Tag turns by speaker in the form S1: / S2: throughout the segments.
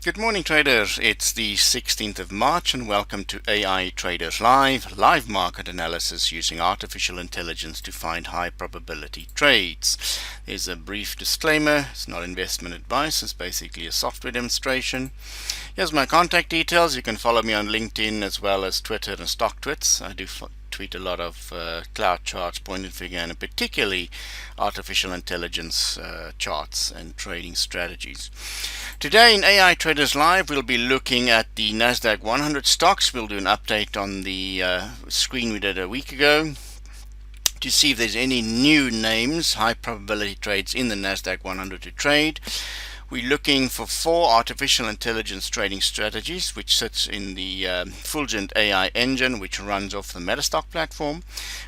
S1: Good morning, traders. It's the 16th of March and welcome to AI Traders live market analysis using artificial intelligence to find high probability trades. There's a brief disclaimer. It's not investment advice. It's basically a software demonstration. Here's my contact details. You can follow me on LinkedIn as well as Twitter and StockTwits. I do tweet a lot of cloud charts, point and figure, and particularly artificial intelligence charts and trading strategies. Today in AI Traders Live, we'll be looking at the Nasda100 stocks. We'll do an update on the screen we did a week ago to see if there's any new names, high probability trades in the Nasdaq100 to trade. We're looking for 4 artificial intelligence trading strategies, which sits in the Fulgent AI engine, which runs off the Metastock platform.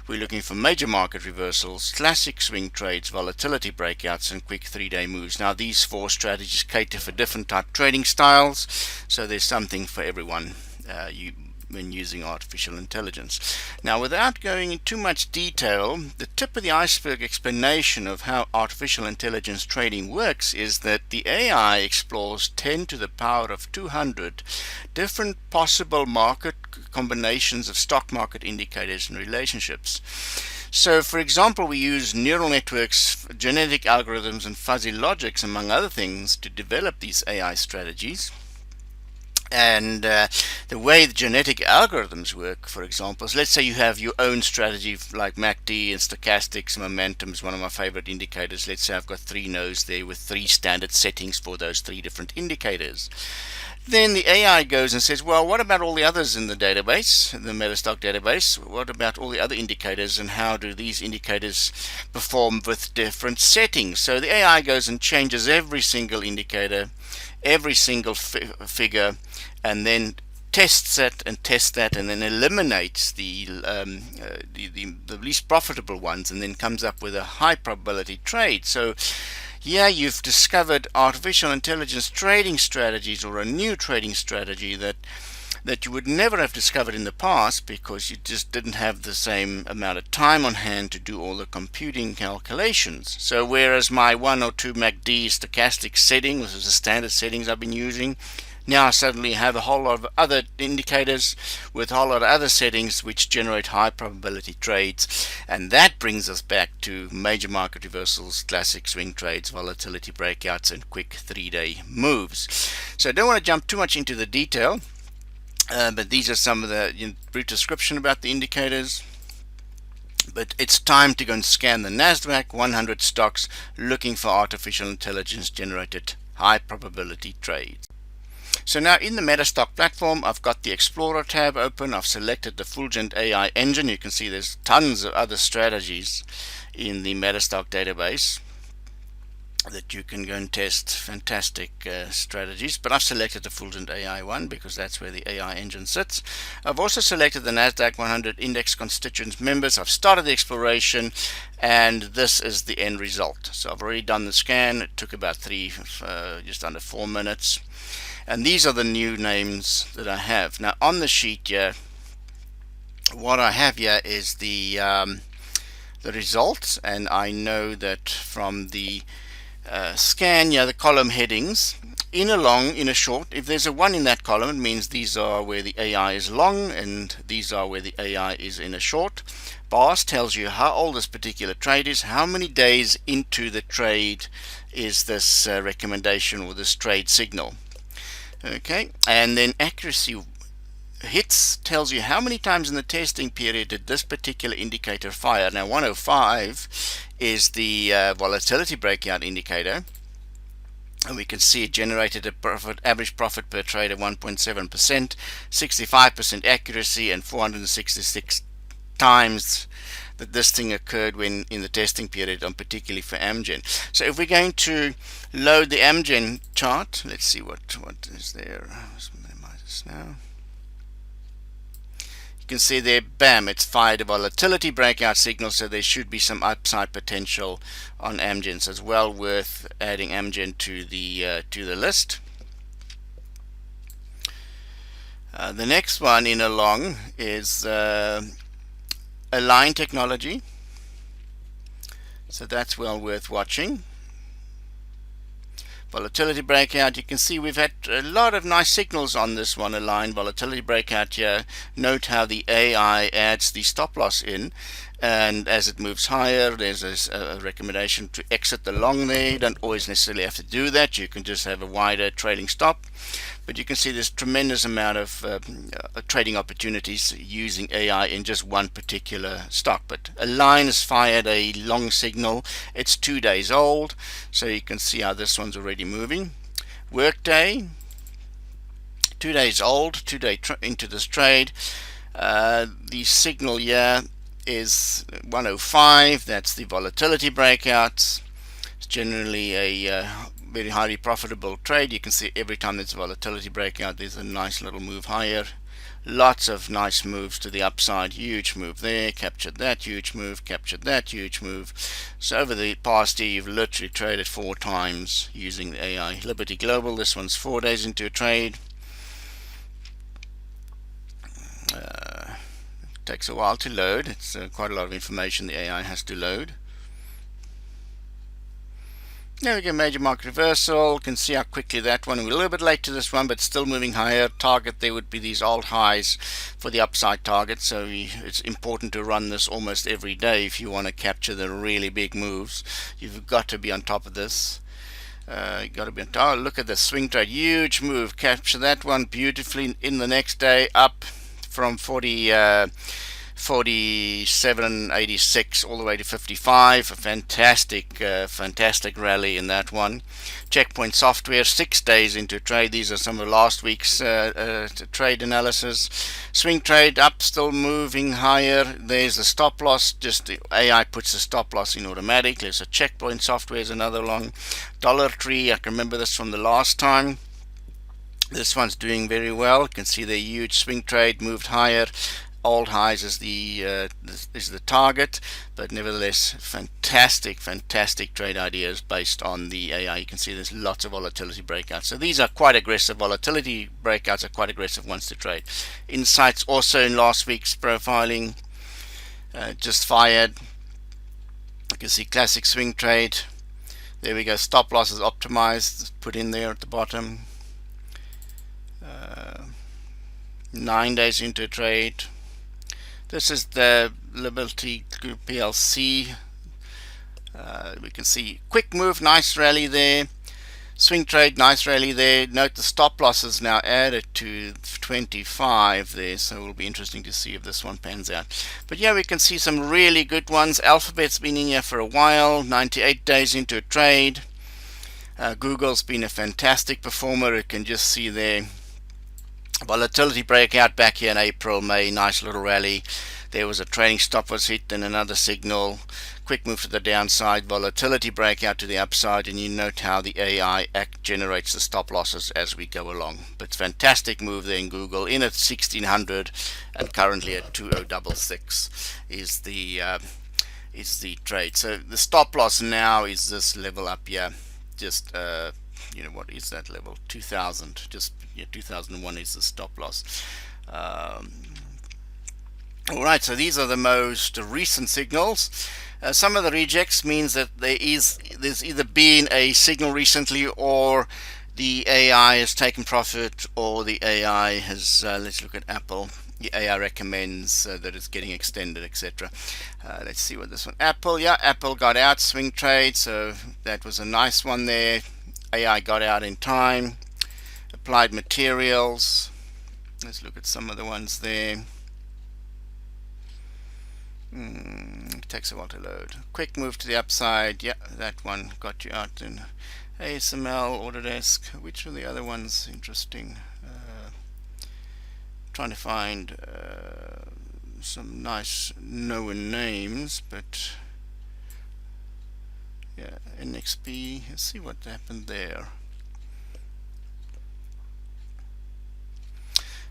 S1: We're looking for major market reversals, classic swing trades, volatility breakouts, and quick 3-day moves. Now, these 4 strategies cater for different type trading styles, so there's something for everyone when using artificial intelligence. Now, without going into too much detail, the tip of the iceberg explanation of how artificial intelligence trading works is that the AI explores 10 to the power of 200 different possible market combinations of stock market indicators and relationships. So, for example, we use neural networks, genetic algorithms, and fuzzy logics, among other things, to develop these AI strategies. And the way the genetic algorithms work, for example, is let's say you have your own strategy like MACD and stochastics. Momentum is one of my favorite indicators. Let's say I've got 3 nodes there with 3 standard settings for those 3 different indicators. Then the AI goes and says, well, what about all the others in the database, the Metastock database? What about all the other indicators, and how do these indicators perform with different settings? So the AI goes and changes every single indicator, every single figure, and then tests it and tests that, and then eliminates the least profitable ones, and then comes up with a high probability trade. So yeah, you've discovered artificial intelligence trading strategies, or a new trading strategy that you would never have discovered in the past because you just didn't have the same amount of time on hand to do all the computing calculations. So whereas my 1 or 2 MACD stochastic setting, which is the standard settings I've been using, now I suddenly have a whole lot of other indicators with a whole lot of other settings which generate high probability trades, and that brings us back to major market reversals, classic swing trades, volatility breakouts, and quick 3-day moves. So I don't want to jump too much into the detail, but these are some of the brief description about the indicators. But it's time to go and scan the Nasdaq100 stocks looking for artificial intelligence generated high probability trades. So now in the Metastock platform, I've got the Explorer tab open. I've selected the Fulgent AI engine. You can see there's tons of other strategies in the Metastock database that you can go and test. Fantastic strategies, but I've selected the Fulgent AI one because that's where the AI engine sits. I've also selected the Nasdaq100 Index constituents members. I've started the exploration, and this is the end result. So I've already done the scan. It took about just under 4 minutes. And these are the new names that I have. Now on the sheet here, what I have here is the results, and I know that from the scan, the column headings, in a long, in a short, if there's a 1 in that column, it means these are where the AI is long, and these are where the AI is in a short. Bars tells you how old this particular trade is, how many days into the trade is this recommendation or this trade signal. Okay, and then accuracy hits tells you how many times in the testing period did this particular indicator fire. Now 105 is the volatility breakout indicator, and we can see it generated a average profit per trade of 1.7%, 65% accuracy, and 466 times that this thing occurred when in the testing period, and particularly for Amgen. So if we're going to load the Amgen chart, let's see what is there. Let's minimize this now. You can see there, bam, it's fired a volatility breakout signal, so there should be some upside potential on Amgen. So it's well worth adding Amgen to the list. The next one in a long is Align Technology, so that's well worth watching. Volatility breakout, you can see we've had a lot of nice signals on this one. A line volatility breakout here. Note how the AI adds the stop loss in, and as it moves higher, there's a recommendation to exit the long there. You don't always necessarily have to do that. You can just have a wider trailing stop, but you can see there's tremendous amount of trading opportunities using AI in just one particular stock. But a line has fired a long signal. It's 2 days old, so you can see how this one's already moving. Workday, 2 days old, 2 day into this trade. The signal here is 105. That's the volatility breakouts. It's generally a very highly profitable trade. You can see every time there's a volatility breakout, there's a nice little move higher. Lots of nice moves to the upside. Huge move there, captured that huge move, captured that huge move. So over the past year, you've literally traded 4 times using the AI. Liberty Global, this one's 4 days into a trade. Takes a while to load. It's quite a lot of information the AI has to load. There we go, major market reversal. You can see how quickly that one, we're a little bit late to this one, but still moving higher. Target there would be these old highs for the upside target, so it's important to run this almost every day if you want to capture the really big moves. You've got to be on top of this. You got to be on top. Oh, look at the swing trade, huge move. Capture that one beautifully in the next day, up from 47.86 all the way to 55. A fantastic rally in that one. Checkpoint Software, 6 days into trade. These are some of last week's trade analysis. Swing trade up, still moving higher. There's the stop loss. Just the AI puts the stop loss in automatically. So Checkpoint Software is another long. Dollar Tree, I can remember this from the last time. This one's doing very well. You can see the huge swing trade moved higher. Old highs is the target, but nevertheless, fantastic trade ideas based on the AI. You can see there's lots of volatility breakouts. So these are quite aggressive. Volatility breakouts are quite aggressive ones to trade. Insights also in last week's profiling just fired. You can see classic swing trade. There we go. Stop loss is optimized. Put in there at the bottom. 9 days into a trade. This is the Liberty Group PLC. We can see quick move, nice rally there. Swing trade, nice rally there. Note the stop loss is now added to 25 there, so it will be interesting to see if this one pans out. But yeah, we can see some really good ones. Alphabet's been in here for a while, 98 days into a trade. Google's been a fantastic performer. You can just see there. Volatility breakout back here in April, May, nice little rally. There was a trading stop was hit and another signal. Quick move to the downside, volatility breakout to the upside, and you note how the AI generates the stop losses as we go along. But fantastic move there in Google, in at 1600 and currently at 2066 is the trade. So the stop loss now is this level up here, just you know, what is that level? 2000. Just 2001 is the stop loss. Alright, so these are the most recent signals. Some of the rejects means that there's either been a signal recently, or the AI has taken profit, or the AI has let's look at Apple. The AI recommends that it's getting extended, etc. Let's see what this one. Apple, yeah, Apple got out, swing trade, so that was a nice one there. AI got out in time. Applied Materials, let's look at some of the ones there. Takes a while to load. Quick move to the upside, yeah, that one got you out in ASML, Autodesk. Which are the other ones interesting? Trying to find some nice known names, but yeah, NXP, let's see what happened there.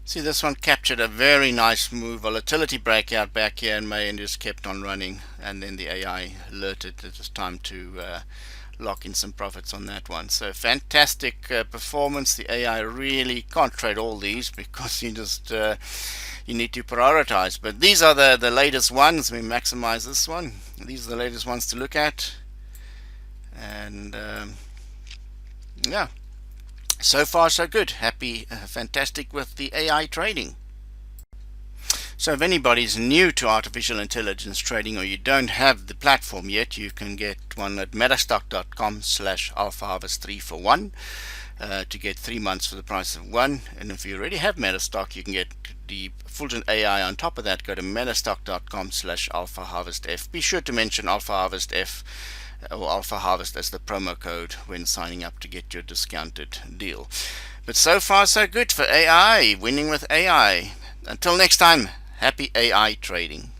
S1: See, this one captured a very nice move, volatility breakout back here in May, and just kept on running, and then the AI alerted that it was time to lock in some profits on that one. So fantastic performance. The AI really can't trade all these because you just you need to prioritize, but these are the latest ones. We maximize this one. These are the latest ones to look at, and Yeah, so far so good. Happy, fantastic with the AI trading. So if anybody's new to artificial intelligence trading or you don't have the platform yet, you can get one at metastock.com/alphaharvest 3 for 1 to get 3 months for the price of one. And if you already have Metastock, you can get the Fulgent AI on top of that. Go to metastock.com/alphaharvestf. Be sure to mention alphaharvestf or alphaharvest as the promo code when signing up to get your discounted deal. But so far so good for AI, winning with AI. Until next time, happy AI trading.